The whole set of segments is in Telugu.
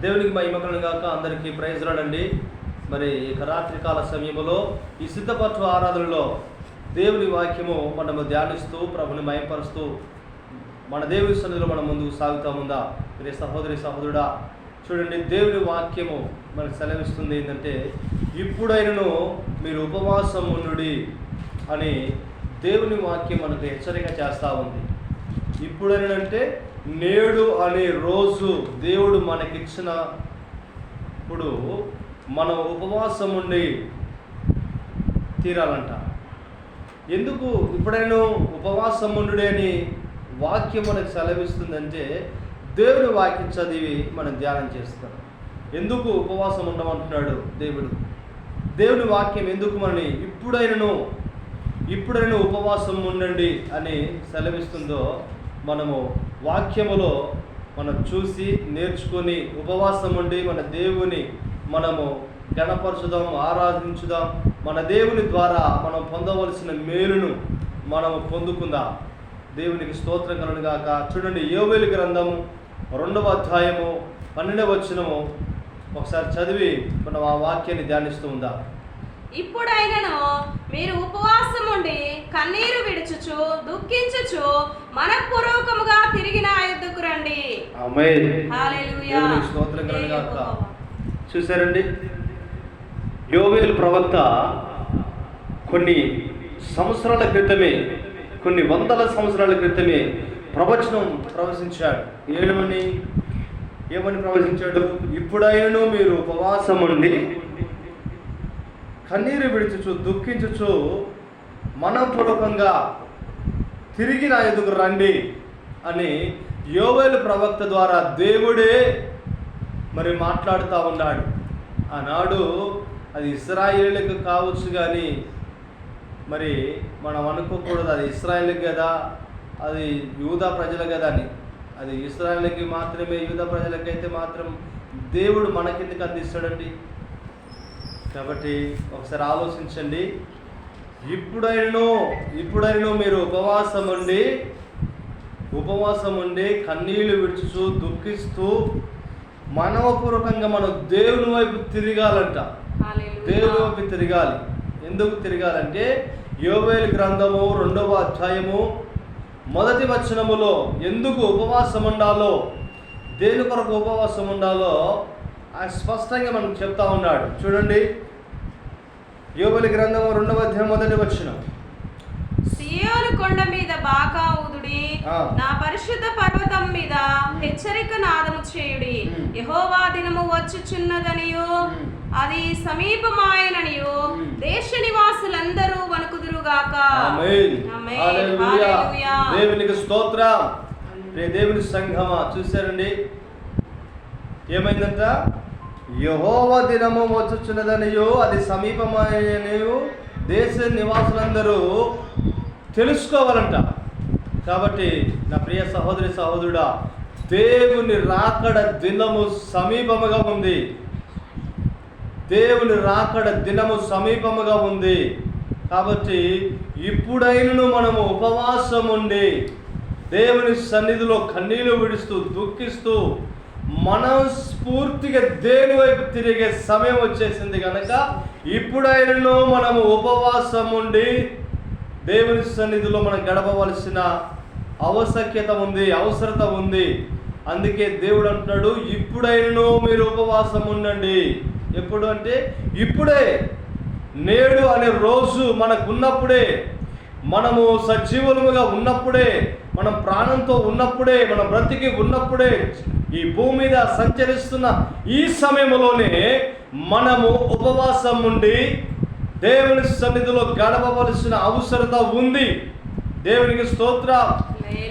దేవునికి మహిమ కలుగును గాక. అందరికీ ప్రైజ్ రాడండి. మరి ఇక రాత్రికాల సమయంలో ఈ సిద్ధపట్టు ఆరాధనలో దేవుని వాక్యము మనము ధ్యానిస్తూ ప్రభుని మహిమపరుస్తూ మన దేవుని సన్నిధిలో మనం ముందుకు సాగుతాముందా. మరి సహోదరి సహోదరుడా, చూడండి, దేవుని వాక్యము మనకు సెలవిస్తుంది ఏంటంటే, ఇప్పుడైనను మీరు ఉపవాసం ఉండుడి అని దేవుని వాక్యం మనకు హెచ్చరిక చేస్తూ ఉంది. ఇప్పుడైనంటే నేడు అనే రోజు దేవుడు మనకిచ్చినప్పుడు మనం ఉపవాసం ఉండి తీరాలంట. ఎందుకు ఇప్పుడైనా ఉపవాసం ఉండు అని వాక్యం మనకు సెలవిస్తుందంటే, దేవుని వాక్యం చదివి మనం ధ్యానం చేస్తాం. ఎందుకు ఉపవాసం ఉండమంటున్నాడు దేవుడు? దేవుని వాక్యం ఎందుకు మనని ఇప్పుడైనా ఉపవాసం ఉండండి అని సెలవిస్తుందో మనము వాక్యములో మనం చూసి నేర్చుకొని ఉపవాసం ఉండి మన దేవుని మనము గణపరచుదాం, ఆరాధించుదాం. మన దేవుని ద్వారా మనం పొందవలసిన మేలును మనము పొందుకుందాం. దేవునికి స్తోత్రం కలుగును గాక. చూడండి, యోవేలు గ్రంథము 2వ అధ్యాయము 12వ వచనము ఒకసారి చదివి మనం ఆ వాక్యాన్ని ధ్యానిస్తూ ఉందాం. ఇప్పుడైనను మీరు ఉపవాసం ఉండి కన్నీరు విడుచుచు దుఃఖించుచు మనఃపూర్వకముగా తిరిగి నా యొద్దకు రండి. ఆమేన్. హల్లెలూయా. దేవునికి స్తోత్రం కలుగును గాక. చూశారండి, యోవేలు ప్రవక్త కొన్ని సంవత్సరాల క్రితమే, కొన్ని వందల సంవత్సరాల క్రితమే ప్రవచనం ప్రవచించాడు. ఏమని ప్రవచించాడు? ఇప్పుడైనను మీరు ఉపవాసం ఉండి కన్నీరు విడుచుచు దుఃఖించుచు మనఃపూర్వకంగా తిరిగి నా ఎదుగు రండి అని యోవేలు ప్రవక్త ద్వారా దేవుడే మరి మాట్లాడుతూ ఉన్నాడు. ఆనాడు అది ఇశ్రాయేలులకు కావచ్చు, కానీ మరి మనం అనుకోకూడదు అది ఇశ్రాయేలుకి కదా, అది యూదా ప్రజలు కదా అని. అది ఇశ్రాయేలుకి మాత్రమే, యూదా ప్రజలకైతే మాత్రం దేవుడు మనకెందుకు అందిస్తాడండి? కాబట్టి ఒకసారి ఆలోచించండి. ఇప్పుడైనను మీరు ఉపవాసం ఉండి కన్నీళ్లు విడుచుచు దుఃఖిస్తూ మనవపూర్వకంగా మనం దేవుని వైపు తిరగాలంట. దేవుని వైపు తిరగాలి. ఎందుకు తిరగాలంటే, యోవేలు గ్రంథము 2వ అధ్యాయము 1వ వచనములో ఎందుకు ఉపవాసం ఉండాలో, దేని కొరకు ఉపవాసం ఉండాలో స్పష్టంగా మనం చెప్తా ఉన్నాడు. చూడండి, యోవేలు గ్రంథము 2వ అధ్యాయం 1వ వచనం. సియోను కొండ మీద బాకా ఊదుడి, నా పరిశుద్ధ పర్వతం మీద హెచ్చరిక నాదము చేయుడి. యెహోవా దినము వచ్చుచున్నదనియు అది సమీపమాయననియు దేశ నివాసులందరూ వణుకుదురుగాక. ఆమేన్. హల్లెలూయా. దేవునికి స్తోత్రం. దేవుని సంఘమా, చూశారండి, ఏమైందంట? యెహోవా దినము వచ్చుచున్నదనియు అది సమీపమాయననియు దేశ నివాసులందరూ తెలుసుకోవాలంట. కాబట్టి నా ప్రియ సహోదరి సహోదరుడా, దేవుని రాకడ దినము సమీపముగా ఉంది. దేవుని రాకడ దినము సమీపముగా ఉంది. కాబట్టి ఇప్పుడైనను మనము ఉపవాసం ఉండి దేవుని సన్నిధిలో కన్నీళ్లు విడుస్తూ దుఃఖిస్తూ మనస్ఫూర్తిగా దేవుని వైపు తిరిగే సమయం వచ్చేసింది కనుక ఇప్పుడైనను మనము ఉపవాసం ఉండి దేవుని సన్నిధిలో మనం గడపవలసిన అవసరత ఉంది. అందుకే దేవుడు అంటున్నాడు, ఇప్పుడైనను మీరు ఉపవాసం ఉండండి. ఎప్పుడు అంటే ఇప్పుడే, నేడు అనే రోజు మనకున్నప్పుడే, మనము సజీవులముగా ఉన్నప్పుడే, మనం ప్రాణంతో ఉన్నప్పుడే, మన బ్రతికి ఉన్నప్పుడే, ఈ భూమి మీద సంచరిస్తున్న ఈ సమయంలోనే మనము ఉపవాసం ఉండి దేవుని సన్నిధిలో గడపవలసిన అవసరత ఉంది. దేవునికి స్తోత్రం.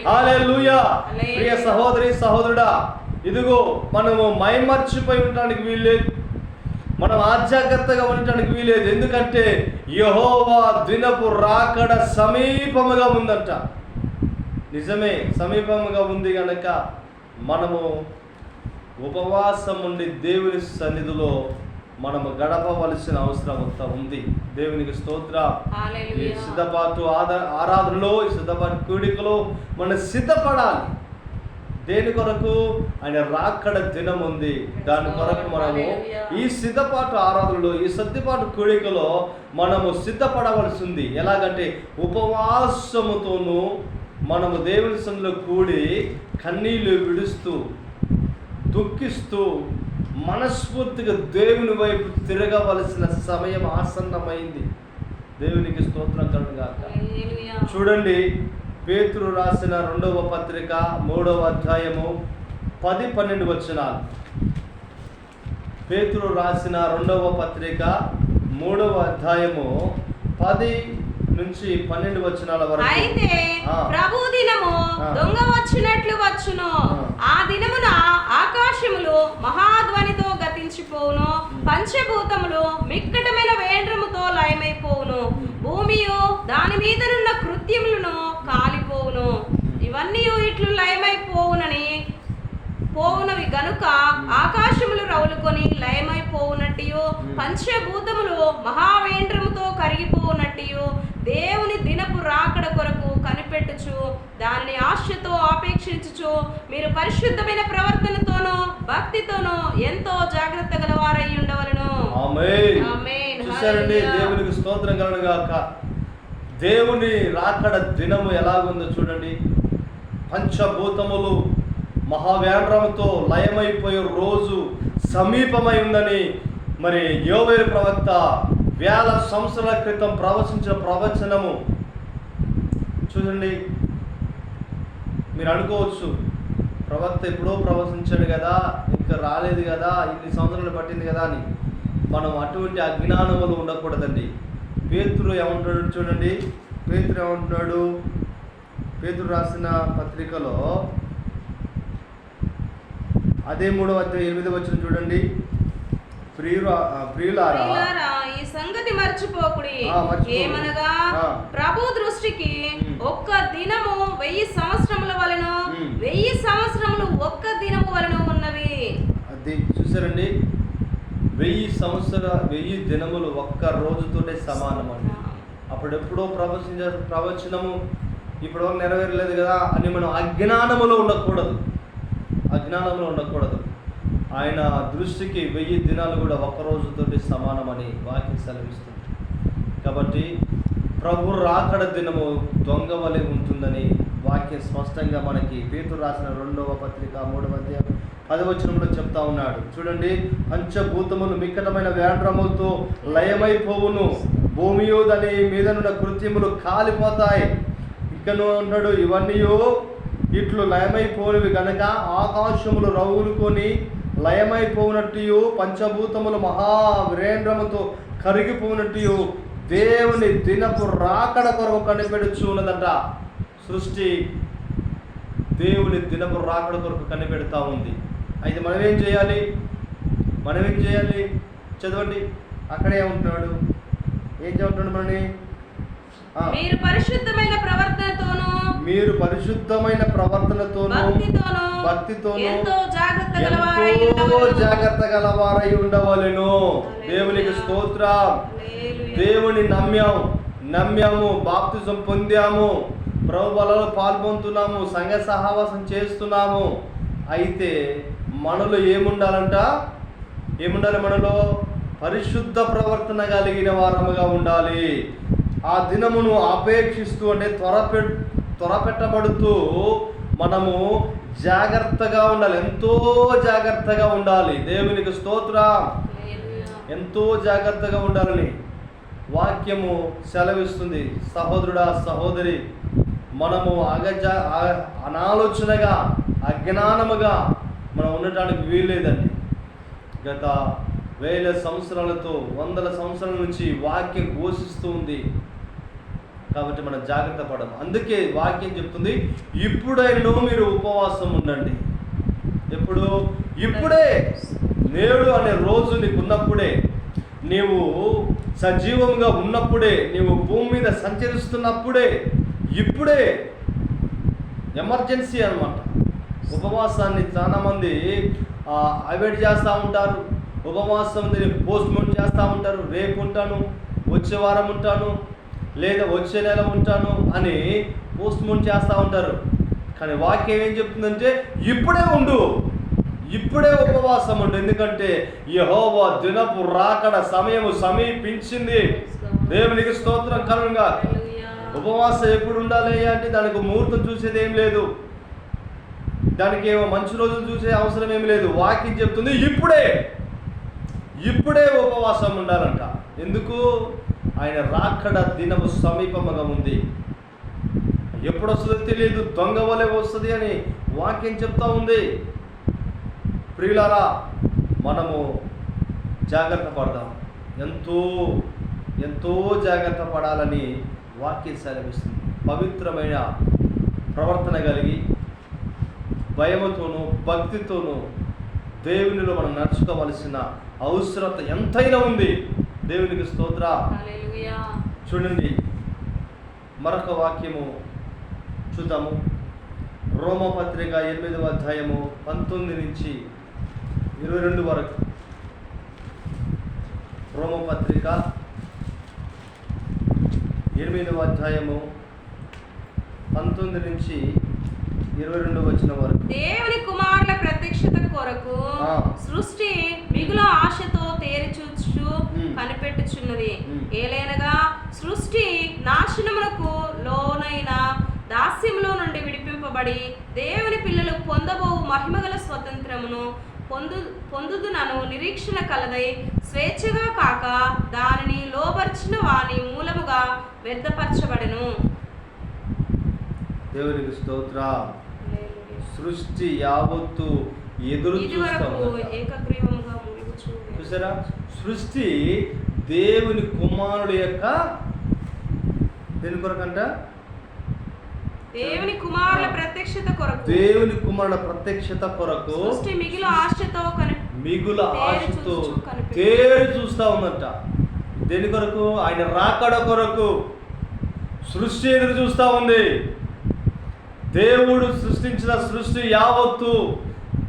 హల్లెలూయా. ప్రియ సహోదరి సహోదరుడా, ఇదిగో మనము మైమర్చిపోయి ఉండడానికి వీల్లేదు, మనం అజాగ్రత్తగా ఉండటానికి వీలేదు. ఎందుకంటే యెహోవా దినపు రాకడ సమీపముగా ఉందంట. నిజమే, సమీపముగా ఉంది కనుక మనము ఉపవాసం ఉండి దేవుని సన్నిధిలో మనము గడపవలసిన అవసరం ఉంది. దేవునికి స్తోత్రం. ఈ సిద్ధపాటు ఆరాధనలో, ఈ సిద్ధపాటు కూడికలో మనం సిద్ధపడాలి. దేని కొరకు? ఆయన రాకడ దినం ఉంది. దాని కొరకు మనము ఈ సిద్ధపాటు ఆరాధనలో, ఈ సిద్ధపాటు కూడికలో మనము సిద్ధపడవలసింది. ఎలాగంటే ఉపవాసముతోనూ మనము దేవుని సన్నిధిలో కూడి కన్నీళ్లు విడుస్తూ దుఃఖిస్తూ మనస్ఫూర్తిగా దేవుని వైపు తిరగవలసిన సమయం ఆసన్నమైంది. దేవునికి స్తోత్రం కలుగుగాక. చూడండి, పేతురు రాసిన 2వ పత్రిక 3వ అధ్యాయము 10-12 వచనాలు. పేతురు రాసిన 2వ పత్రిక 3వ అధ్యాయము 10-12 వచనాల వరకు. అయితే ప్రభు దినము దొంగ వచ్చినట్లు వచ్చును. ఆ దినమున ఆకాశములు మహాధ్వనితో గతించిపోవును, పంచభూతములు మిక్కటమైన వేండ్రముతో లయమైపోవును, భూమియు దాని మీదనున్న కృత్యములను కాలిపోవును. ఇవన్నీ ఇట్లు పోవునవి గనుక ఆకాశములు రౌలుకొని లయమైపోవునట్టు, పంచభూతములు మహావేంద్రముతో కరిగిపోవునట్టు దేవుని దినపు రాకడ కొరకు కనిపెట్టుచు దానిని ఆశతో ఆపేక్షించుచు మీరు పరిశుద్ధమైన ప్రవర్తనతోనూ భక్తితోనూ ఎంతో జాగ్రత్త గలవారై ఉండవలెను. ఆమేన్. చూశారండి, దేవునికి స్తోత్రం కలుగుగాక. దేవుని రాకడ దినము ఎలాగుందో చూడండి. పంచభూతములు మహావేంద్రముతో లయమైపోయే రోజు సమీపమై ఉందని మరి యోవేలు ప్రవక్త 1000 సంవత్సరాల క్రితం ప్రవచించిన ప్రవచనము చూడండి. మీరు అనుకోవచ్చు, ప్రవక్త ఎప్పుడో ప్రవచించాడు కదా, ఇంకా రాలేదు కదా, ఇన్ని సంవత్సరాలు పట్టింది కదా అని. మనం అటువంటి అజ్ఞానములు ఉండకూడదండి. పేతురు ఏమంటాడు చూడండి. పేతురు ఏమంటున్నాడు? పేతురు రాసిన పత్రికలో అదే 3వ అధ్యాయం 8వ వచనం చూడండి. ప్రియులారా ఈ సంగతి మర్చిపోకుడి. ఏమనగా ప్రభు దృష్టికి ఒక్క దినము 1000 సంవత్సరముల వలెను, 1000 సంవత్సరములు ఒక్క దినము వలెను ఉన్నవి. అది చూసారండి, 1000 దినములు ఒక్క రోజుతోనే సమానం అండి. అప్పుడెప్పుడో ప్రవచనము ఇప్పుడు నెరవేరలేదు కదా అని మనం అజ్ఞానములో ఉండకూడదు. ఆయన దృష్టికి 1000 దినాలు కూడా ఒక్క రోజుతోటి సమానమని వాక్యం సెలవిస్తుంది. కాబట్టి ప్రభు రాకడ దినము దొంగ వలె ఉంటుందని వాక్యం స్పష్టంగా మనకి పేతురు రాసిన 2వ పత్రిక 3వ అధ్యాయం 10వ వచనంలో చెప్తా ఉన్నాడు. చూడండి, పంచభూతములు మిక్కటమైన వేండ్రములతో లయమైపోవును, భూమియు దాని మీదనున్న కృత్యములు కాలిపోతాయి. ఇకను అంటాడు, ఇవన్నీ ఇట్లు లయమైపోనివి గనక ఆకాశములు రౌలుకొని లయమైపోనట్టు, పంచభూతములు మహావేంద్రముతో కరిగిపోనట్టు దేవుని దినపు రాకడ కొరకు కనిపెడుచు ఉన్నదంట. సృష్టి దేవుని దినపు రాకడ కొరకు కనిపెడతా ఉంది. అయితే మనం ఏం చేయాలి? చదవండి, అక్కడే ఉంటున్నాడు. ఏం చదువుతున్నాడు? మనని మీరు పరిశుద్ధమైన ప్రవర్తనతోనూ భక్తితోనూ ఎంతో జాగ్రత్త గలవారై ఉండవలెను. దేవునికి స్తోత్రం. దేవుని నమ్మాము, బాప్తిజం పొందాము, ప్రభు బలలో పాల్గొంటున్నాము, సంఘ సహవాసం చేస్తున్నాము. అయితే మనలో ఏముండాలి? మనలో పరిశుద్ధ ప్రవర్తన కలిగిన వారముగా ఉండాలి. ఆ దినమును ఆపేక్షిస్తూ, అంటే త్వరపెట్టబడుతూ మనము జాగ్రత్తగా ఉండాలి. ఎంతో జాగ్రత్తగా ఉండాలి. దేవునికి స్తోత్రం. ఎంతో జాగ్రత్తగా ఉండాలని వాక్యము సెలవిస్తుంది. సహోదరుడా, సహోదరి, మనము అనాలోచనగా అజ్ఞానముగా మనం ఉండటానికి వీల్లేదండి. గత 1000 సంవత్సరాలతో 100 సంవత్సరాల నుంచి వాక్యం ఘోషిస్తూ ఉంది. కాబట్టి మనం జాగ్రత్త పడము. అందుకే వాక్యం చెప్తుంది, ఇప్పుడైనా మీరు ఉపవాసం ఉండండి. ఇప్పుడే నేడు అనే రోజు నీకు ఉన్నప్పుడే, నీవు సజీవంగా ఉన్నప్పుడే, నీవు భూమి మీద సంచరిస్తున్నప్పుడే, ఇప్పుడే ఎమర్జెన్సీ అన్నమాట. ఉపవాసాన్ని చాలామంది అవాయిడ్ చేస్తూ ఉంటారు. ఉపవాసం పోస్ట్పోన్ చేస్తూ ఉంటారు. రేపు ఉంటాను, వచ్చే వారం ఉంటాను, లేదా వచ్చే నెల ఉంటాను అని పోస్ట్పోన్ చేస్తూ ఉంటారు. కానీ వాక్యం ఏం చెప్తుందంటే ఇప్పుడే ఉండు, ఇప్పుడే ఉపవాసం ఉండు. ఎందుకంటే యెహోవా దినపు రాకడ సమయము సమీపించింది. దేవునికి స్తోత్రం కలుగుగా. ఉపవాసం ఎప్పుడు ఉండాలి అంటే దానికి ముహూర్తం చూసేది ఏం లేదు, దానికి ఏమో మంచి రోజులు చూసే అవసరం ఏమి లేదు. వాక్యం చెప్తుంది ఇప్పుడే ఉపవాసం ఉండాలంట. ఎందుకు? ఆయన రాకడ దినము సమీపముగా ఉంది. ఎప్పుడు వస్తుందో తెలియదు, దొంగ వలె వస్తుంది అని వాక్యం చెప్తా ఉంది. ప్రియులారా, మనము జాగ్రత్త పడదాం. ఎంతో ఎంతో జాగ్రత్త పడాలని వాక్యం సెలవిస్తుంది. పవిత్రమైన ప్రవర్తన కలిగి భయముతోనూ భక్తితోనూ దేవునిలో మనం నడుచుకోవలసిన అవసరత ఎంతైనా ఉంది. దేవునికి స్తోత్ర. చూడండి, మరొక వాక్యము చూద్దాము. రోమపత్రిక 8వ అధ్యాయము 19 నుంచి 22 వరకు. రోమపత్రిక 8వ అధ్యాయము 19 నుంచి 22 వచనం వరకు. దేవుని కుమారుల ప్రత్యక్షత కొరకు సృష్టి మిగుల ఆశతో తేరి చూచు కనిపెట్టుచున్నది. ఏలైనగా సృష్టి నాశనమునకు లోనైన దాస్యములో నుండి విడిపింపబడి దేవుని పిల్లలు పొందబో మహిమగల స్వతంత్రమును పొందుదునను నిరీక్షణ కలదై స్వేచ్ఛగా కాక దానిని లోబర్చిన వాని మూలముగా వ్యర్థపరచబడెను. దేవునికి స్తోత్ర. సృష్టి యావత్తు ఎదురు చూసారా? సృష్టి దేవుని కుమారుడు యొక్క దేని కొరకంట? దేవుని కుమారుల ప్రత్యక్షత కొరకు. దేవుని కుమారుల ప్రత్యక్షత కొరకు సృష్టి మిగుల ఆశతో తేరి చూస్తా ఉందంట. దేని కొరకు? ఆయన రాకడ కొరకు సృష్టి ఎదురు చూస్తా ఉంది. దేవుడు సృష్టించిన సృష్టి యావత్తు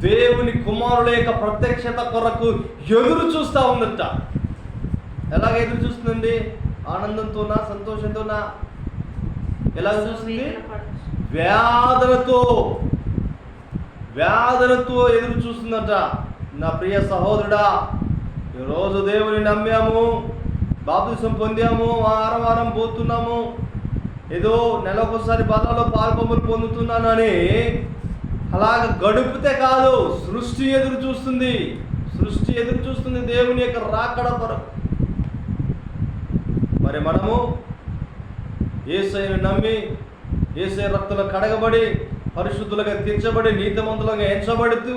దేవుని కుమారుల యొక్క ప్రత్యక్షత కొరకు ఎదురు చూస్తా ఉందట. ఎలాగ ఎదురు చూస్తుందండి? ఆనందంతోనా, సంతోషంతోనా? ఎలాగ చూస్తుంది? వ్యాధులతో ఎదురు చూస్తుందట. నా ప్రియ సహోదరుడా, ఈరోజు దేవుని నమ్మాము, బాప్తిసం పొందాము, వారం పోతున్నాము, ఏదో నెలకొకసారి బలలో పాల్పొమ్మలు పొందుతున్నాను అని అలాగ గడుపుతే కాదు. సృష్టి ఎదురు చూస్తుంది దేవుని యొక్క రాకడ కొరకు. మరి మనము యేసయ్యను నమ్మి యేసయ్య రక్తంలో కడగబడి పరిశుద్ధులుగా తీర్చబడి నీతిమంతులుగా ఎంచబడుతూ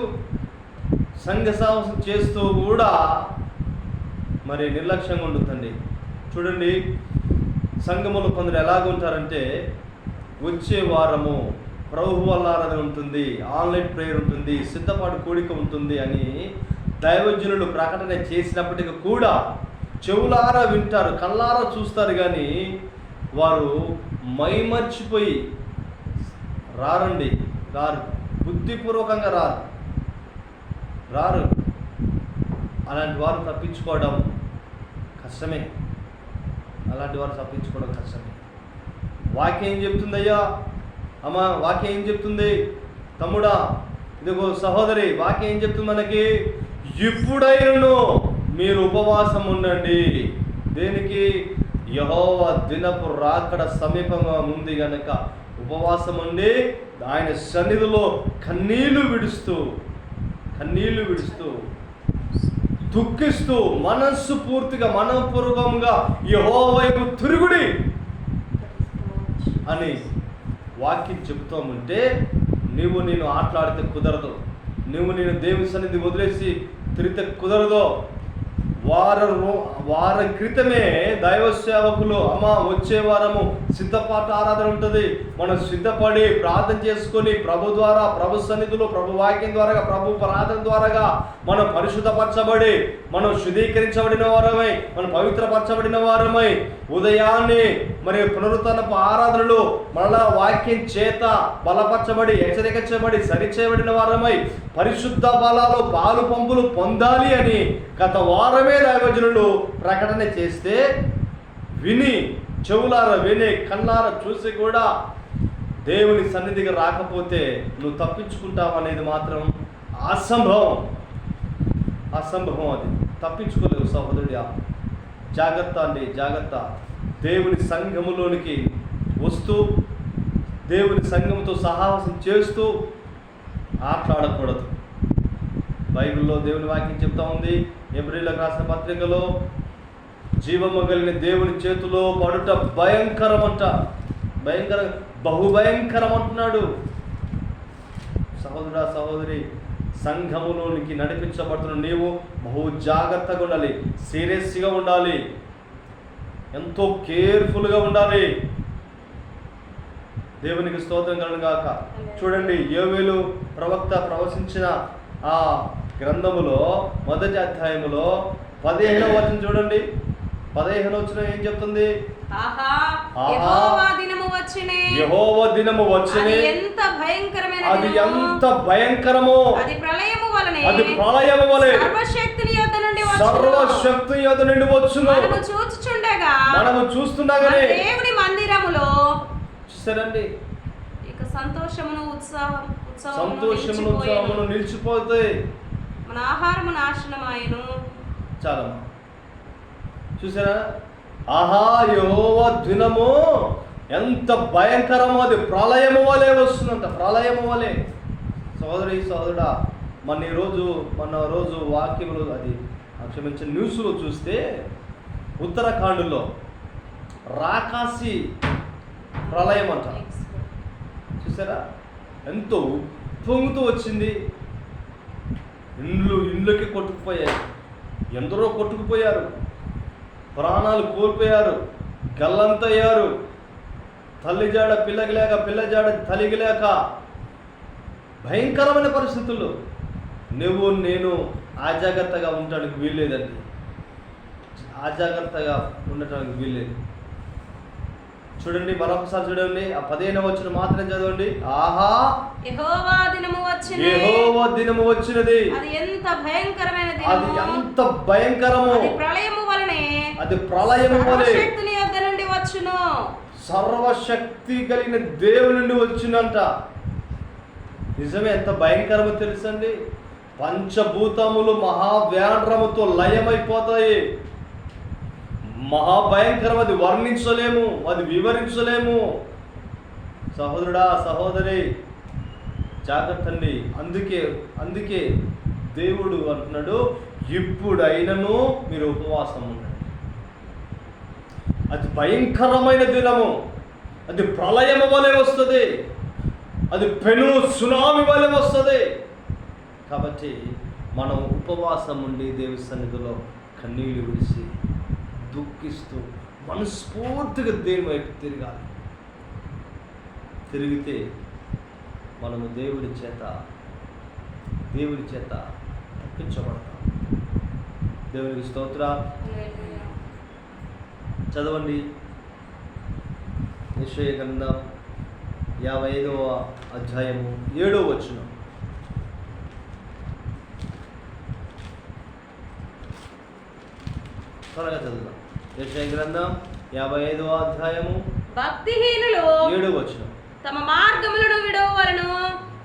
సంఘ సాహసం చేస్తూ కూడా మరి నిర్లక్ష్యంగా ఉంటుందండి. చూడండి, సంఘములు కొందరు ఎలాగుంటారంటే వచ్చే వారము ప్రభు వల్ల ఆరాధన ఉంటుంది, ఆన్లైన్ ప్రేయర్ ఉంటుంది, సిద్ధపాటు కూడిక ఉంటుంది అని దైవజనులు ప్రకటన చేసినప్పటికీ కూడా చెవులారా వింటారు, కళ్ళారా చూస్తారు, కానీ వారు మైమర్చిపోయి రారు, బుద్ధిపూర్వకంగా రారు. అలాంటి వారు తప్పించుకోవడం కష్టమే. వాక్యం ఏం చెప్తుందయ్యా అమ్మా? వాక్యం ఏం చెప్తుంది? తమ్ముడా, ఇదిగో సహోదరి, వాక్యం ఏం చెప్తుంది మనకి? ఇప్పుడైనను మీరు ఉపవాసం ఉండండి. దేనికి? యెహోవా దినపు రాకడ సమీపంగా ఉంది గనక ఉపవాసం ఉండి ఆయన సన్నిధిలో కన్నీళ్లు విడుస్తూ దుఃఖిస్తూ మనస్సు పూర్తిగా మనఃపూర్వకంగా యెహోవా వైపు తిరుగుడి అని వాక్యం చెబుతామంటే నేను ఆటలాడితే కుదరదు. నేను దేవుని సన్నిధి వదిలేసి తిరిగితే కుదరదు. వారం క్రితమే దైవ సేవకులు అమ్మ వచ్చే వారము సిద్ధపాటు ఆరాధన ఉంటుంది, మనం సిద్ధపడి ప్రార్థన చేసుకొని ప్రభు ద్వారా, ప్రభు సన్నిధిలో, ప్రభు వాక్యం ద్వారా, ప్రభు ప్రార్థన ద్వారా మనం పరిశుద్ధపరచబడి, మనం శుద్ధీకరించబడిన వారమై, మనం పవిత్రపరచబడిన వారమై ఉదయాన్నే మరి పునరుత్థానపు ఆరాధనలు మరలా వాక్యం చేత బలపరచబడి, హెచ్చరించబడి, సరిచేయబడిన వారమై పరిశుద్ధ బలాలు పాలు పంపులు పొందాలి అని గత వారమే దైవజనులు ప్రకటన చేస్తే చెవులార విని కన్నార చూసి కూడా దేవుని సన్నిధికి రాకపోతే నువ్వు తప్పించుకుంటావు అనేది మాత్రం అసంభవం. అది తప్పించుకోలేవు సహోదరుడా. జాగ్రత్త అండి, జాగ్రత్త. దేవుని సంఘములోనికి వస్తూ దేవుని సంఘముతో సహవాసం చేస్తూ ఆటలాడకూడదు. బైబిల్లో దేవుని వాక్యం చెప్తా ఉంది, ఎబ్రీయులకు రాసిన పత్రికలో, జీవము కలిగిన దేవుని చేతిలో పడుట భయంకరమంట. బహుభయంకరం అంటున్నాడు. సహోదరా, సహోదరి, సంఘములోనికి నడిపించబడుతున్న నీవు బహు జాగ్రత్తగా ఉండాలి, సీరియస్గా ఉండాలి, ఎంతో కేర్ఫుల్గా ఉండాలి. దేవునికి స్తోత్రం కలుగును గాక. చూడండి, యోవేలు ప్రవక్త ప్రవచించిన ఆ గ్రంథములో 1వ అధ్యాయములో 15వ వచనం చూడండి. 15వ వచనం ఏం చెప్తుంది? యెహోవా దినము వచ్చెనే, అది ఎంత భయంకరమైన, అది ఎంత భయంకరమో, అది ప్రళయము వలె, సర్వశక్తుని యొద్ద నుండి వచ్చును. మనము చూస్తుండగానే దేవుని మందిరములో చూసారండి, ఇక సంతోషమును ఉత్సాహమును నిలిచిపోతే మన ఆహారము నాశనమాయను. చాలా చూసారా? యెహోవా దినము ఎంత భయంకరమో, అది ప్రళయము వలె వస్తుందంట, ప్రళయము వలె. సోదరి సోదరుడా, మన రోజు వాక్యంలో, అది క్షమించిన న్యూస్లో చూస్తే ఉత్తరాఖండ్లో రాకాసి ప్రళయం అంట. చూసారా? ఎంతో ఉప్పొంగుతూ వచ్చింది. ఇండ్లకి కొట్టుకుపోయాయి, ఎందరో కొట్టుకుపోయారు, ప్రాణాలు కోల్పోయారు, గల్లంతయ్యారు. తల్లి జాడ పిల్లకి లేక, పిల్ల జాడ తల్లికి లేక భయంకరమైన పరిస్థితుల్లో నువ్వు నేను అజాగ్రత్తగా ఉండటానికి వీల్లేదండి. అజాగ్రత్తగా ఉండటానికి వీల్లేదు. చూడండి, మరొకసారి చూడండి, ఆ 15వ వచనం మాత్రం చదవండి. యెహోవా దినము వచ్చినది, అది ఎంత భయంకరమైన దినము, అది ఎంత భయంకరము, అది ప్రళయము వలె, సర్వశక్తుని యొద్ద నుండి వచ్చును. సర్వశక్తి కలిగిన దేవుని నుండి వచ్చినంట. నిజమే, ఎంత భయంకరమో తెలుసండి. పంచభూతములు మహావ్యాఘ్రముతో లయమైపోతాయి. మహాభయంకరం, అది వర్ణించలేము, అది వివరించలేము. సహోదరుడా, సహోదరి, జాగ్రత్త అండి. అందుకే దేవుడు అంటున్నాడు, ఇప్పుడైనను మీరు ఉపవాసం ఉండండి. అది భయంకరమైన దినము, అది ప్రళయము వలె వస్తుంది, అది పెను సునామీ వలె వస్తుంది. కాబట్టి మనం ఉపవాసం ఉండి దేవుని సన్నిధిలో కన్నీళ్లు విడిచి దుఃఖిస్తూ మనస్ఫూర్తిగా దేవుని వైపు తిరగాలి. తిరిగితే మనము దేవుడి చేత తప్పించబడతాం. దేవునికి స్తోత్రం. చదవండి, యెషయా గ్రంథం 55వ అధ్యాయము 7వ వచనం. త్వరగా చదువుదాం. యెషయా గ్రంథం 55వ అధ్యాయము భక్తిహీనులు 7వ వచనం. తమ మార్గములను విడవవలెను,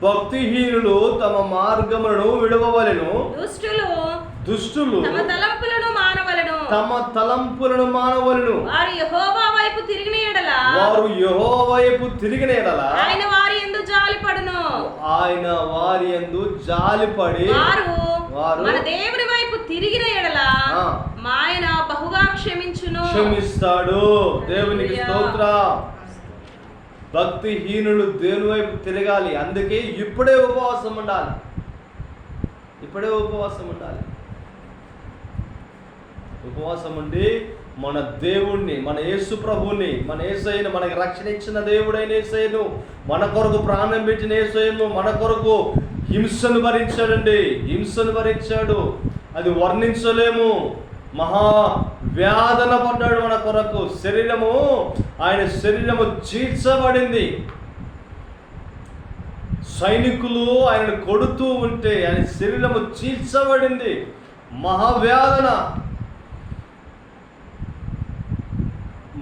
భక్తిహీనులు తమ మార్గములను విడవవలెను, దుష్టులు తమ తలంపులను మానవలెను. వారు యెహోవా వైపు తిరిగిన యెడల ఆయన వారి యందు జాలిపడి వారు మన దేవుని వైపు తిరిగిన యెడల ఆయన బహుగా క్షమిస్తాడు. దేవునికి స్తోత్రం. భక్తిహీనులు దేవుని వైపు తిరగాలి. అందుకే ఇప్పుడే ఉపవాసం ఉండాలి. ఉపవాసం ఉండి మన దేవుణ్ణి, మన యేసు ప్రభువుని, మన యేసయ్యను, మనకి రక్షణ ఇచ్చిన దేవుడైన యేసయ్యను, మన కొరకు ప్రాణం పెట్టిన యేసయ్యను, మన కొరకు హింసను భరించాడు. అది వర్ణించలేము. మహా వ్యాధన పడ్డాడు మన కొరకు. ఆయన శరీరము చీల్చబడింది. సైనికులు ఆయనను కొడుతూ ఉంటే ఆయన శరీరము చీల్చబడింది. మహావ్యాధన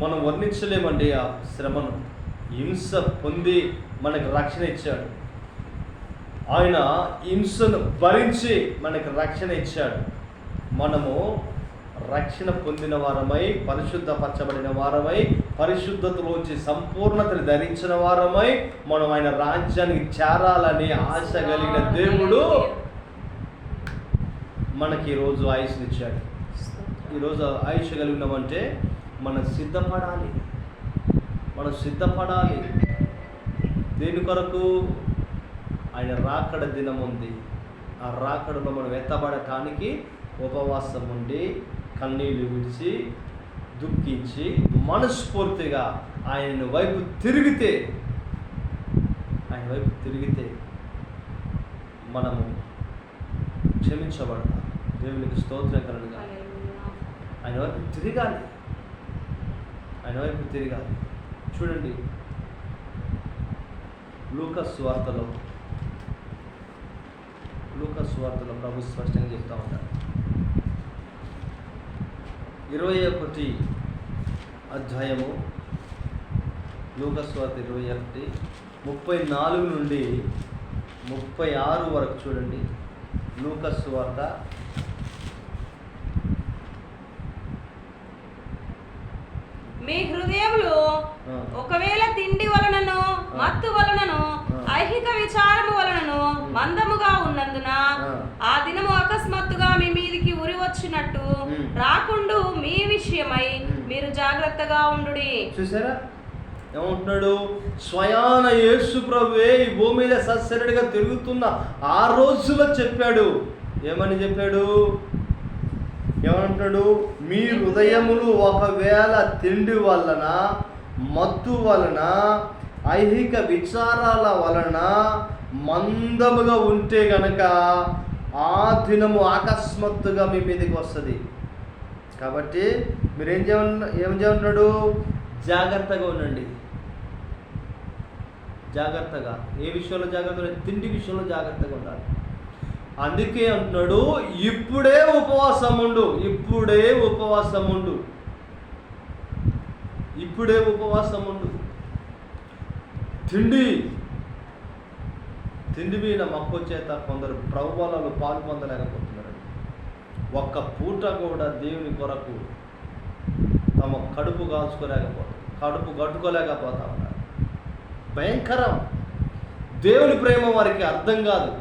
మనం వర్ణించలేమండి ఆ శ్రమను. హింస పొంది మనకు రక్షణ ఇచ్చాడు. ఆయన హింసను భరించి మనకు రక్షణ ఇచ్చాడు. మనము రక్షణ పొందిన వారమై, పరిశుద్ధపరచబడిన వారమై, పరిశుద్ధతలోంచి సంపూర్ణతను ధరించిన వారమై మనం ఆయన రాజ్యానికి చేరాలని ఆశ కలిగిన దేవుడు మనకి ఈరోజు ఆయుష్నిచ్చాడు. ఈరోజు ఆయుష్ కలిగి ఉన్నామంటే మనం సిద్ధపడాలి. దేని కొరకు? ఆయన రాకడ దినం ఉంది. ఆ రాకడలో మనం ఎత్తబడటానికి ఉపవాసం ఉండి, కన్నీళ్లు విడిచి, దుఃఖించి, మనస్ఫూర్తిగా ఆయన వైపు తిరిగితే మనము క్షమించబడతాం. దేవునికి స్తోత్రం కలుగుగాక. ఆయన వైపు తిరగాలి. చూడండి, లూకాసు వార్తలో ప్రభు స్పష్టంగా చెప్తా ఉంటారు. 21 అధ్యాయము, లూకాసు వార్త 21, 34 నుండి 36 వరకు చూడండి. లూకాసు వార్త మీ హృదయములు ఒకవేళ తిండి వలనను, మత్తు వలనను, ఐహిక విచారము వలనను మందముగా ఉన్నందున ఆ దినము అకస్మాత్తుగా మీ మీదికి ఉరి వచ్చినట్టు రాకుండు మీ విషయమై మీరు జాగ్రత్తగా ఉండుడి. చూసారా ఏమంటున్నాడు? స్వయాన యేసు ప్రభువే ఈ భూమి మీద సశరీరుడిగా తిరుగుతున్న ఆ రోజులో చెప్పాడు. ఏమని చెప్పాడు? ఏమంటున్నాడు? మీ హృదయములు ఒకవేళ తిండి వలన, మత్తు వలన, ఐహిక విచారాల వలన మందముగా ఉంటే గనక ఆ దినము అకస్మాత్తుగా మీ మీదకి వస్తుంది. కాబట్టి మీరేం చేయమంటున్నాడు? జాగ్రత్తగా ఉండండి. జాగ్రత్తగా. ఏ విషయంలో జాగ్రత్తగా? తిండి విషయంలో జాగ్రత్తగా ఉండాలి. అందుకే అంటున్నాడు, ఇప్పుడే ఉపవాసం ఉండు. తిండి మీద మక్కువ చేత కొందరు ప్రభువులలో పాలు పొందలేకపోతున్నారు. ఒక్క పూట కూడా దేవుని కొరకు తమ కడుపు గట్టుకోలేకపోతా ఉన్నారు. భయంకరం. దేవుని ప్రేమ వారికి అర్థం కాదు.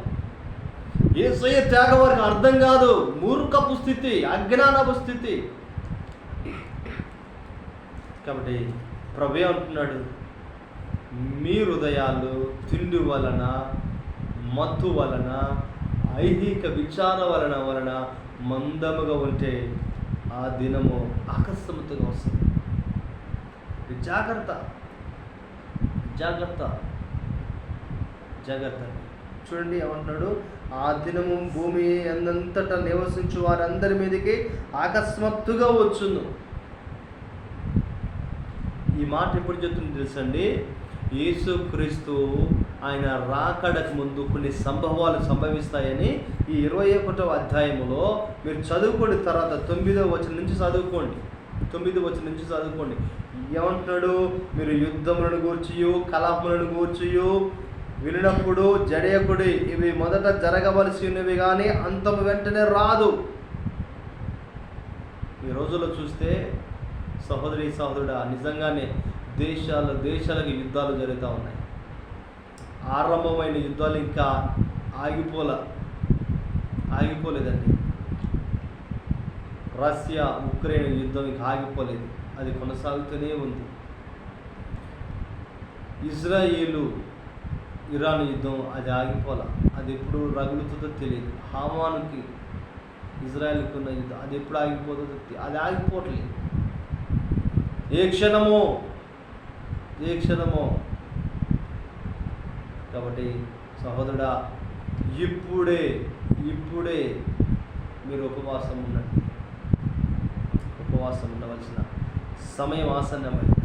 యేసయ్య త్యాగం వారికి అర్థం కాదు. మూర్ఖపు స్థితి, అజ్ఞానపు స్థితి. కాబట్టి ప్రభువే అంటున్నాడు, మీ హృదయాలు తిండి వలన, మత్తు వలన, ఐహిక విచార వలన మందముగా ఉంటే ఆ దినము అకస్మాత్తుగా వస్తుంది. జాగ్రత్త. చూడండి ఏమంటున్నాడు? ఆ దినము భూమి ఎందంతటా నివసించు వారందరి మీదకి అకస్మాత్తుగా వచ్చును. ఈ మాట ఎప్పుడు చెప్తుంది తెలుసండి? యేసుక్రీస్తు ఆయన రాకడకు ముందు కొన్ని సంభవాలు సంభవిస్తాయని ఈ 21వ అధ్యాయములో మీరు చదువుకోండి. తర్వాత 9వ వచనం నుంచి చదువుకోండి. ఏమంటున్నాడు? మీరు యుద్ధములను గూర్చియు, కలహములను గూర్చియు వినినప్పుడు జడయకుడి, ఇవి మొదట జరగవలసి ఉన్నవి కానీ అంతము వెంటనే రాదు. ఈ రోజుల్లో చూస్తే సహోదరుడా, నిజంగానే దేశాలకు యుద్ధాలు జరుగుతూ ఉన్నాయి. ఆరంభమైన యుద్ధాలు ఇంకా ఆగిపోలేదండి. రష్యా ఉక్రెయిన్ యుద్ధం ఇంకా ఆగిపోలేదు, అది కొనసాగుతూనే ఉంది. ఇజ్రాయేలు ఇరాన్ యుద్ధం అది ఆగిపోలా, అది ఎప్పుడు రగులుతుందో తెలియదు. హామానుకి ఇజ్రాయెల్కి ఉన్న యుద్ధం అది ఎప్పుడు ఆగిపోతుందో అది ఆగిపోవట్లేదు. ఏ క్షణమో. కాబట్టి సహోదరుడా, ఇప్పుడే మీరు ఉపవాసం ఉండవలసిన సమయం ఆసన్నమైంది.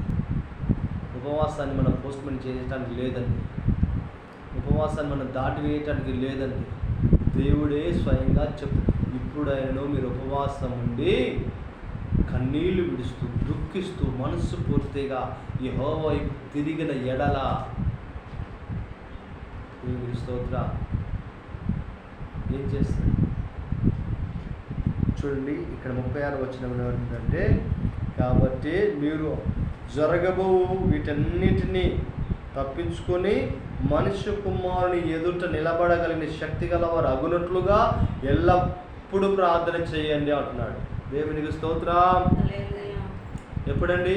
ఉపవాసాన్ని మనం పోస్ట్పోన్ చేయడానికి లేదండి. ఉపవాసాన్ని మనం దాటివేయటానికి లేదండి. దేవుడే స్వయంగా చెప్తాడు, ఇప్పుడైనా మీరు ఉపవాసం ఉండి కన్నీళ్లు విడుస్తూ దుఃఖిస్తూ మనస్సు పూర్తిగా యెహోవా వైపు తిరిగిన ఎడల దేవుని స్తోత్రం ఏం చేస్తుంది? చూడండి ఇక్కడ 36 వచనం ఏంటంటే, కాబట్టి మీరు జరగబోవు వీటన్నిటినీ తప్పించుకొని మనుష్య కుమారుని ఎదుట నిలబడగలిగిన శక్తి గలవారు అగునట్లుగా ఎల్లప్పుడూ ప్రార్థన చేయండి అంటున్నాడు. దేవునికి స్తోత్రం. ఎప్పుడండి?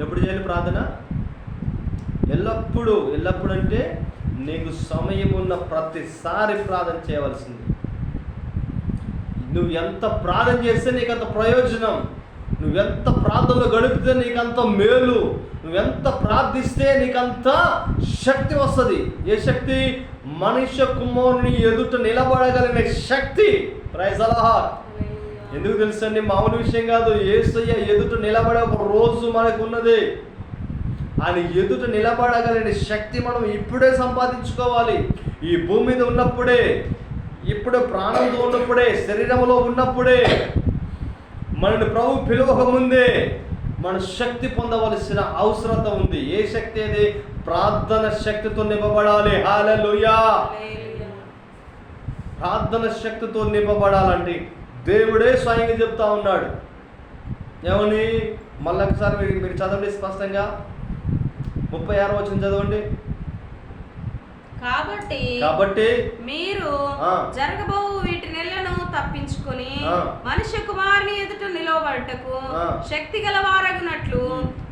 ఎప్పుడు చేయాలి ప్రార్థన? ఎల్లప్పుడూ. ఎల్లప్పుడు అంటే నీకు సమయం ఉన్న ప్రతిసారి ప్రార్థన చేయవలసింది. నువ్వు ఎంత ప్రార్థన చేస్తే నీకు అంత ప్రయోజనం, నువ్వెంత ప్రార్థనలో గడిపితే నీకంత మేలు, నువ్వెంత ప్రార్థిస్తే నీకంత శక్తి వస్తుంది. ఏ శక్తి? మనుష్య కుమారుని ఎదుట నిలబడగలిగిన శక్తి. Praise the lord. ఎందుకు తెలుసండి? మామూలు విషయం కాదు. యేసయ్య ఎదుట నిలబడే ఒక రోజు మనకు ఉన్నది. ఆయన ఎదుట నిలబడగలిగిన శక్తి మనం ఇప్పుడే సంపాదించుకోవాలి. ఈ భూమి మీద ఉన్నప్పుడే, ఇప్పుడే ప్రాణంతో ఉన్నప్పుడే, శరీరంలో ఉన్నప్పుడే, మనని ప్రభు పిలువక ముందే మన శక్తి పొందవలసిన అవసరత ఉంది. ఏ శక్తి? అది ప్రార్థన శక్తితో నింపబడాలి. హల్లెలూయా. ప్రార్థన శక్తితో నింపబడాలంటే దేవుడే స్వయంగా చెప్తా ఉన్నాడు. ఏమని? మళ్ళొకసారి మీరు చదవండి స్పష్టంగా. 36 వచనం చదవండి. కాబట్టి మీరు జరగబోవు వీటి నెలను తప్పించుకొని మనుష్య కుమారుని ఎదుట నిలవబడటకు శక్తి గలవారగునట్లు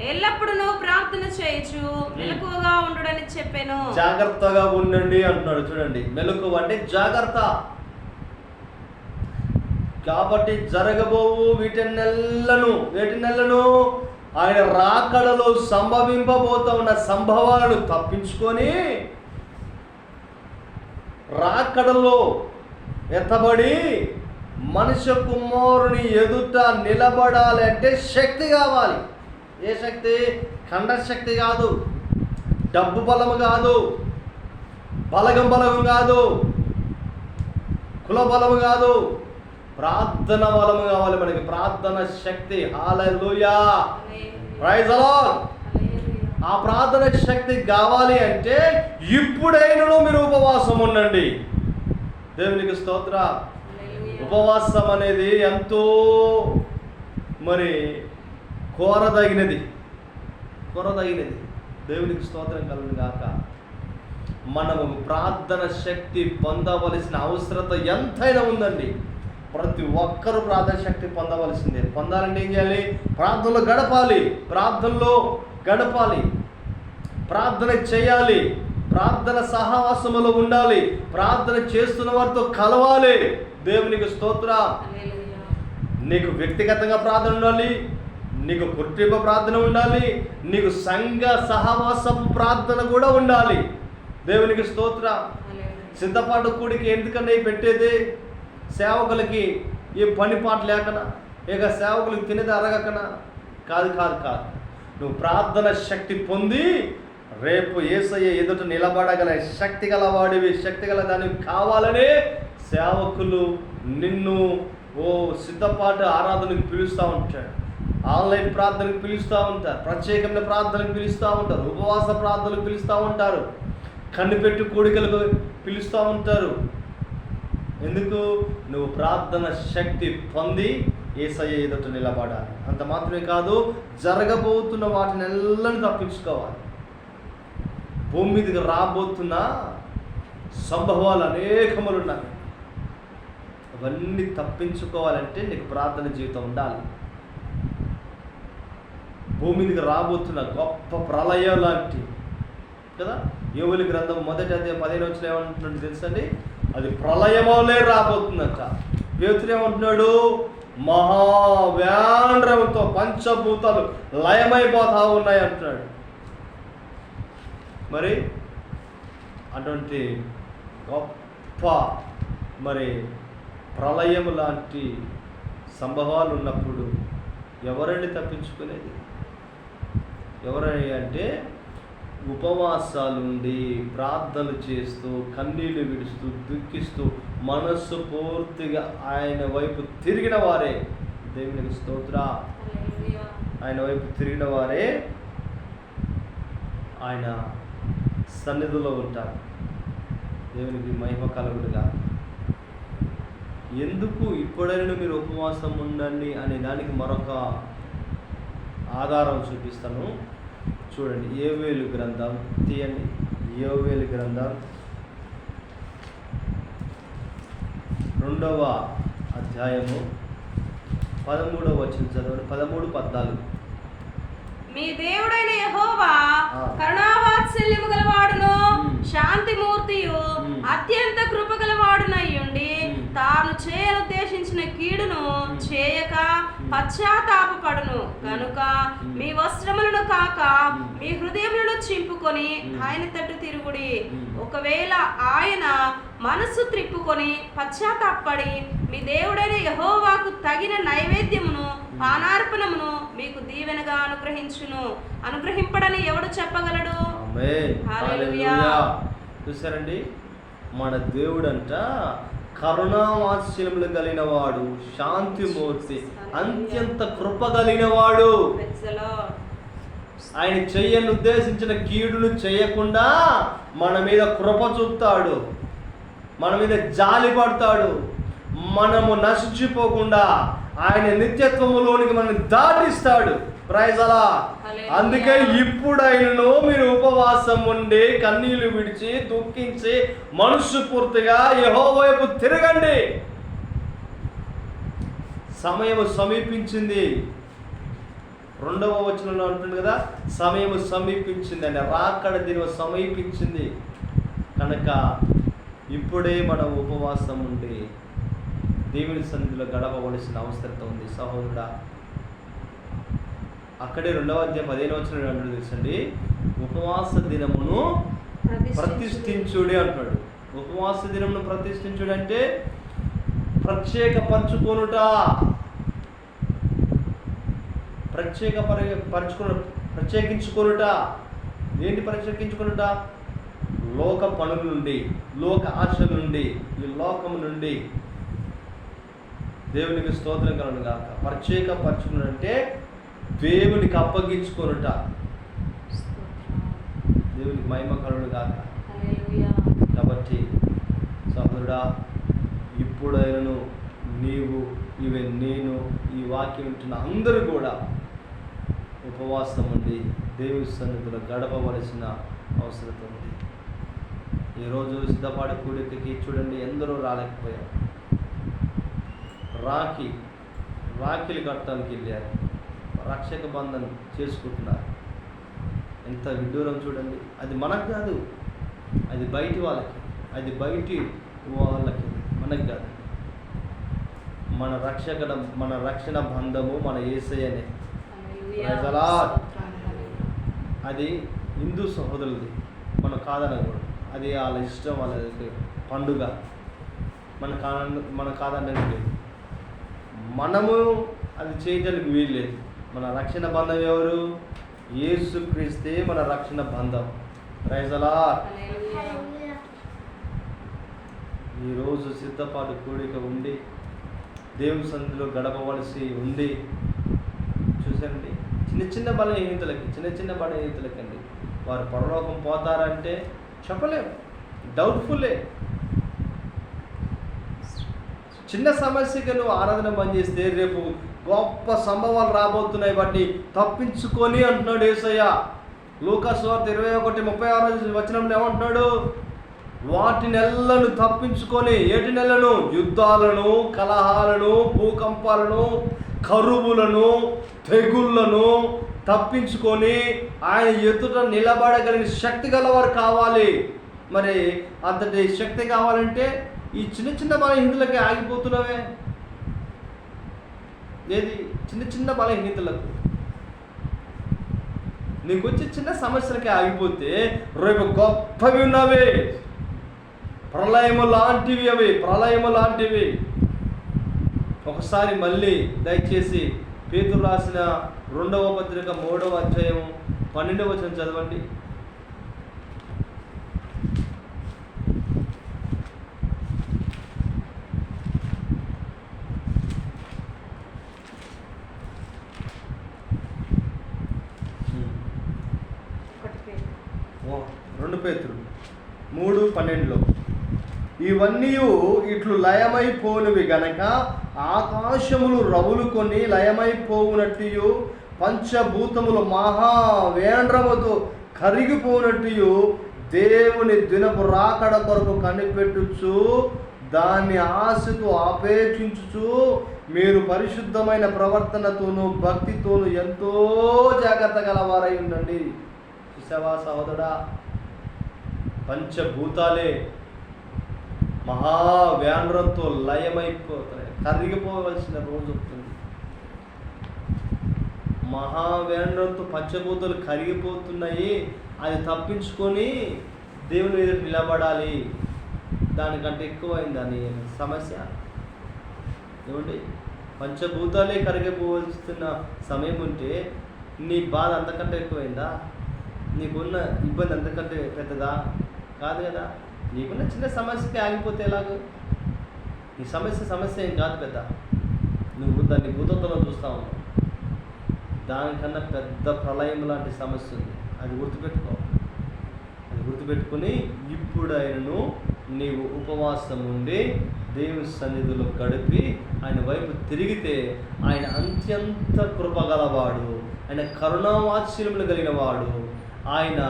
ఎల్లప్పుడూ ప్రార్థన చేయొచ్చు మెలకువగా ఉండుడని చెప్పాను. జాగ్రత్తగా ఉండండి అంటున్నాడు. చూడండి, మెలకువ అంటే జాగ్రత్త. కాబట్టి జరగబోవు వీటి నెలను ఆయన రాకడలో సంభవింపబోతా ఉన్న సంభవాలను తప్పించుకొని రాకడలో ఎత్తబడి మనుష్య కుమారుని ఎదుట నిలబడాలి అంటే శక్తి కావాలి. ఏ శక్తి? ఖండ శక్తి కాదు, డబ్బు బలము కాదు, బలగం కాదు, కుల బలము కాదు, ప్రార్థన బలము కావాలి మనకి. ప్రార్థన శక్తి. హల్లెలూయా. Praise the lord. ఆ ప్రార్థన శక్తి కావాలి అంటే ఇప్పుడైనా మీరు ఉపవాసం ఉండండి. దేవునికి స్తోత్రం. ఉపవాసం అనేది ఎంతో కోరదగినది. దేవునికి స్తోత్రం కలుగును గాక. మనము ప్రార్థన శక్తి పొందవలసిన అవసరత ఎంతైనా ఉందండి. ప్రతి ఒక్కరూ ప్రార్థన శక్తి పొందవలసిందే. పొందాలంటే ఏం చేయాలి? ప్రార్థనలో గడపాలి, ప్రార్థన చేయాలి, ప్రార్థన సహవాసములో ఉండాలి, ప్రార్థన చేస్తున్న వారితో కలవాలి. దేవునికి స్తోత్రం. నీకు వ్యక్తిగతంగా ప్రార్థన ఉండాలి, నీకు కుటుంబ ప్రార్థన ఉండాలి, నీకు సంఘ సహవాసపు ప్రార్థన కూడా ఉండాలి. దేవునికి స్తోత్రం. సిద్ధపాటు కూడికి ఎందుకన్నా పెట్టేది? సేవకులకి ఏ పని పాట లేకనా, ఇక సేవకులకు తినేది అరగకనా? కాదు. నువ్వు ప్రార్థన శక్తి పొంది రేపు యేసయ్య ఎదుట నిలబడగల శక్తి గలవాడివి, శక్తి గల దానికి కావాలనే సేవకులు నిన్ను సిద్ధపాటు ఆరాధనకు పిలుస్తూ ఉంటాడు, ఆన్లైన్ ప్రార్థనకు పిలుస్తూ ఉంటారు, ప్రత్యేకమైన ప్రార్థనకు పిలుస్తూ ఉంటారు, ఉపవాస ప్రార్థనకు పిలుస్తూ ఉంటారు, కన్నుపెట్టు కోడికలకు పిలుస్తూ ఉంటారు. ఎందుకు? నువ్వు ప్రార్థన శక్తి పొంది యేసయ్య ఎదుట నిలబడాలి. అంత మాత్రమే కాదు, జరగబోతున్న వాటిని ఎల్లని తప్పించుకోవాలి. భూమి మీదకి రాబోతున్న సంభవాలు అనేకములు ఉన్నాయి. అవన్నీ తప్పించుకోవాలంటే నీకు ప్రార్థన జీవితం ఉండాలి. భూమి మీదకి రాబోతున్న గొప్ప ప్రళయం లాంటి కదా. యోవేలు గ్రంథం 1వ అధ్యాయం 15వ వచనం ఏమంటున్నాడు తెలుసండి? అది ప్రళయమోలే రాబోతుందంట. పేతురు ఏమంటున్నాడు? మహావ్యాండ్రంతో పంచభూతాలు లయమైపోతా ఉన్నాయి అంటున్నాడు. మరి అటువంటి గొప్ప ప్రళయం లాంటి సంభవాలు ఉన్నప్పుడు ఎవరండి తప్పించుకునేది? ఎవరని అంటే ఉపవాసాలుండి ప్రార్థనలు చేస్తూ కన్నీళ్లు విడుస్తూ దుఃఖిస్తూ మనస్సు పూర్తిగా ఆయన వైపు తిరిగిన వారే దేవునికి స్తోత్ర. హల్లెలూయా. ఆయన వైపు తిరిగిన వారే ఆయన సన్నిధిలో ఉంటారు. దేవునికి మహిమ కలుగునుగా. ఎందుకు ఇప్పుడైనా మీరు ఉపవాసం ఉండండి అనే దానికి మరొక ఆధారం చూపిస్తాను. చూడండి, యోవేలు గ్రంథం తీయండి. యోవేలు గ్రంథం 2వ అధ్యాయము 13వ వచనం చదవండి. 13-14. మీ దేవుడైన యెహోవా ఆ. కరుణావాత్సల్యము గలవాడును శాంతిమూర్తియు మ్. అత్యంత కృప గలవాడునయ్యుండి మ్. తాను చేయనుద్దేశించిన కీడును చేయక పశ్చాత్తాపపడును గనుక మీ వస్త్రములను కాక మీ హృదయములను చింపుకొని ఆయన తట్టు తిరుగుడి. ఒకవేళ ఆయన మనస్సు త్రిప్పుకొని పశ్చాత్తాపడి మీ దేవుడైన యెహోవాకు తగిన నైవేద్యమును పానార్పణమును మీకు దీవెనగా అనుగ్రహింపడని ఎవడు చెప్పగలడు? ఆమేన్. హల్లెలూయా. హల్లెలూయా. చూసారండి, మన దేవుడంట కరుణావాత్సల్యములు కలిగిన వాడు, శాంతిమూర్తి, అత్యంత కృప కలిగిన వాడు. Praise the Lord. ఆయన చెయ్యను ఉద్దేశించిన కీడును చేయకుండా మన మీద కృప చూపుతాడు, మన మీద జాలి పడతాడు. మనము నశించిపోకుండా ఆయన నిత్యత్వములోనికి మనల్ని దాటిస్తాడు. ప్రైజ్ అలా. అందుకే ఇప్పుడైనను మీరు ఉపవాసం ఉండి కన్నీళ్లు విడిచి దుఃఖించి మనస్సు పూర్తిగా యెహోవా వైపు తిరగండి. సమయం సమీపించింది. 2వ వచనంలో ఉంటుంది కదా, సమయం సమీపించింది అని, రాకడ దినం సమీపించింది. కనుక ఇప్పుడే మనం ఉపవాసం ఉండి దేవుని సన్నిధిలో గడపవలసిన అవసరం ఉంది సహోదరుడా. అక్కడే 2వ అధ్యాయం 15వ వచనంలో అంటాడు తెలుసండి, ఉపవాస దినమును ప్రతిష్ఠించుడి అంటున్నాడు. ఉపవాస దినమును ప్రతిష్ఠించుడు అంటే ప్రత్యేకించుకొనుట. ఏంటి ప్రత్యేకించుకొనుట? లోక పనుల నుండి, లోక ఆశల నుండి, ఈ లోకము నుండి దేవునికి స్తోత్రం కలుగును గాక. ప్రత్యేకపరచుకునుట అంటే దేవునికి అప్పగించుకొనుట. దేవునికి మహిమ కలుగును గాక. హల్లెలూయా. కాబట్టి సహోదరుడా, ఇప్పుడైనను నీవు, నేను, ఈ వాక్యం వింటున్న అందరూ కూడా ఉపవాసం ఉండి దేవుని సన్నిధిలో గడపవలసిన అవసరం ఉంది. ఈరోజు సిద్ధపాటు కూడికకి చూడండి, ఎందరో రాలేకపోయారు. రాఖీలు కట్టడానికి వెళ్ళారు, రక్షక బంధం చేసుకుంటున్నారు. ఎంత విడ్డూరం చూడండి. అది మనకు కాదు, అది బయటి వాళ్ళకి, మనకు కాదు. మన రక్షణ బంధము మన యేసయ్యనే. హల్లెలూయా. అది హిందూ సహోదరులది, మనం కాదనకూడదు. అది వాళ్ళ ఇష్టం, వాళ్ళ పండుగ, మన కాదనడం లేదు. మనము అది చేయడానికి వీల్లేదు. మన రక్షణ బంధం ఎవరు? యేసుక్రీస్తే మన రక్షణ బంధం. Praise the lord. హల్లెలూయా. ఈరోజు సిద్ధపాటు కూడిక ఉండి దేవుని సన్నిధిలో గడపవలసి ఉంది. చూసారండి, చిన్న బలహీనతలకండి వారు పరలోకం పోతారంటే చెప్పలేము, డౌట్ఫుల్లే. చిన్న సమస్యకి నువ్వు ఆరాధన బంద్ చేస్తే రేపు గొప్ప సంభవాలు రాబోతున్నాయి, వాటిని తప్పించుకొని అంటున్నాడు యేసయ్య. లూకాసు వార్త 21:36 వచనంలో ఏమంటున్నాడు? వాటినెల్లను తప్పించుకొని, ఏటి నెలను? యుద్ధాలను, కలహాలను, భూకంపాలను, కరువులను, తెగుళ్లను తప్పించుకొని ఆయన ఎదుట నిలబడగలిగిన శక్తి గలవారు కావాలి. మరి అంతటి శక్తి కావాలంటే ఈ చిన్న బలహీనతలకి ఆగిపోతున్నావే. ఏది? చిన్న బలహీనతలకు, నీకు వచ్చే చిన్న సమస్యలకి ఆగిపోతే రేపు గొప్పవి ఉన్నవే, ప్రళయము లాంటివి. ఒకసారి మళ్ళీ దయచేసి పేతురు రాసిన 2వ పత్రిక 3వ అధ్యాయం 12వ వచనం చదవండి. పేతురు 3:12 ఇవన్నీ ఇట్లు లయమైపోనువి గనక ఆకాశములు రవులుకొని లయమైపోవునట్టు పంచభూతములు మహావేంద్రముతో కరిగిపోనట్టు దేవుని దినపు రాకడ కొరకు కనిపెట్టుచు దాన్ని ఆశతో ఆపేక్షించుచు మీరు పరిశుద్ధమైన ప్రవర్తనతోనూ భక్తితోనూ ఎంతో జాగ్రత్త గలవారై ఉండండి. చూసావా సహోదరా, పంచభూతాలే మహావేంద్రంతో లయమైపోతాయి, కరిగిపోవలసిన రోజు వస్తుంది. మహావేంద్రంతో పంచభూతాలు కరిగిపోతున్నాయి, అది తప్పించుకొని దేవుని ఎదురు నిలబడాలి. దానికంటే ఎక్కువైందా నీ సమస్య? ఏమండి, పంచభూతాలే కరిగిపోవలసిన సమయం ఉంటే నీ బాధ అంతకంటే ఎక్కువైందా? నీకున్న ఇబ్బంది అంతకంటే పెద్దదా? కాదు కదా. నీకున్న చిన్న సమస్యకి ఆగిపోతే ఎలాగో? ఈ సమస్య ఏం కాదు పెద్ద, నువ్వు దాన్ని భూతత్వంలో చూస్తా ఉన్నావు. దానికన్నా పెద్ద ప్రళయం లాంటి సమస్య ఉంది. అది గుర్తుపెట్టుకో. అది గుర్తుపెట్టుకుని ఇప్పుడు ఆయనను నీవు ఉపవాసం ఉండి దేవుని సన్నిధిలో గడిపి ఆయన వైపు తిరిగితే ఆయన అత్యంత కృపగలవాడు, ఆయన కరుణావాత్సల్యములు కలిగిన వాడు, ఆయన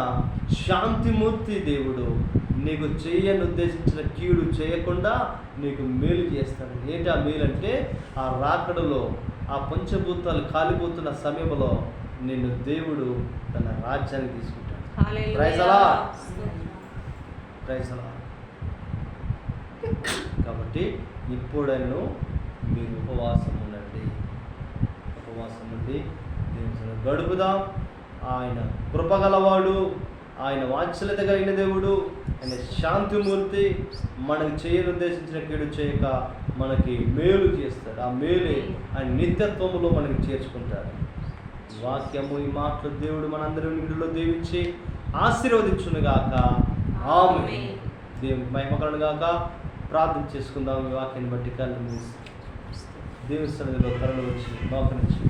శాంతిమూర్తి దేవుడు. నీకు చేయని ఉద్దేశించిన కీడు చేయకుండా నీకు మేలు చేస్తాడు. ఏంటి ఆ మేలు అంటే, ఆ రాకడలో ఆ పంచభూతాలు కాలిపోతున్న సమయంలో నిన్ను దేవుడు తన రాజ్యానికి తీసుకుంటాడు. Praise the Lord. Praise the Lord. కాబట్టి ఇప్పుడైనా మీరు ఉపవాసం ఉండండి, ఉపవాసం ఉండి దేవుని గడుపుదాం. ఆయన కృపగలవాడు, ఆయన వాత్సల్యత కలిగిన దేవుడు, ఆయన శాంతిమూర్తి. మనకు చేయని ఉద్దేశించిన కీడు చేయక మనకి మేలు చేస్తాడు. ఆ మేలే ఆయన నిత్యత్వములో మనకి చేర్చుకుంటాడు. వాక్యము ఈ మాటలు దేవుడు మనందరి నిండులో దీవించి ఆశీర్వదించునుగాక. ఆమేన్. దేవునికి మహిమ కలుగునుగాక. ప్రార్థన చేసుకుందాం. ఈ వాక్యాన్ని బట్టి కళ్ళు మూసి దేవుని సన్నిధిలో తరలి వచ్చి మోకరించి